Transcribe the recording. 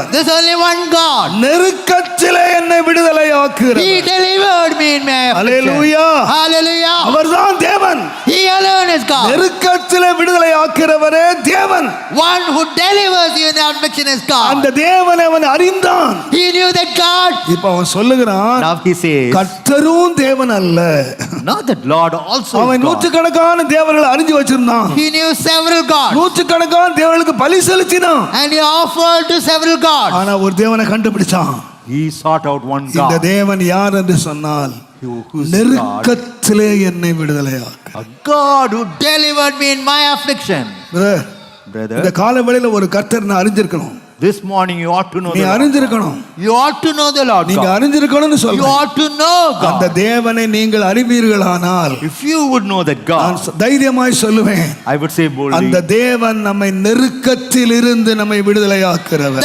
இருக்கிறார். There's only one God. நெருக்கத்திலே என்னை விடுதலையாக்குகிறார். He delivered me in my affliction. Hallelujah. Hallelujah. அவர்தான் தேவன். He alone is God. நெருக்கத்திலே விடுதலையாக்குறவரே தேவன். One who delivers you in the affliction is God. அந்த தேவனை அவன் அறிந்தான். He knew that God. இப்ப அவன் சொல்லுகிறான், Now he says, கர்த்தரும் தேவன் அல்ல. not that Lord also அவன் is God. நூற்றுக்கணக்கான தேவர்களை அறிஞ்சு வச்சிருந்தான். He knew several gods. நூற்றுக்கணக்கான தேவர்களுக்கு பலி செலுத்தினான். And he offered to several gods. ஆனா ஒரு தேவனை கண்டுபிடிச்சான். He sought out one இந்த God. தேவன் யார் என்று சொன்னால், Who's God? நெருக்கத்திலே என்னை விடுதலையாக்கு. A God who Delivered me in my affliction. brother. இந்த காலவேளையில ஒரு கர்த்தர் நான் அறிஞ்சிருக்கணும். This morning you ought to know நீ the Lord. அறிஞ்சிருக்கணும். You ought to know the Lord நீங்க God. அறிஞ்சிருக்கணும்னு You சொல்றேன். ought to know அந்த God. தேவனை நீங்கள் அறிவீர்களானால் If you would know that நான் God, தைரியமாய் சொல்லுவேன், I would say boldly, அந்த தேவன் நம்மை நெருக்கத்தில் இருந்து நம்மை விடுதலையாக்குறவர்.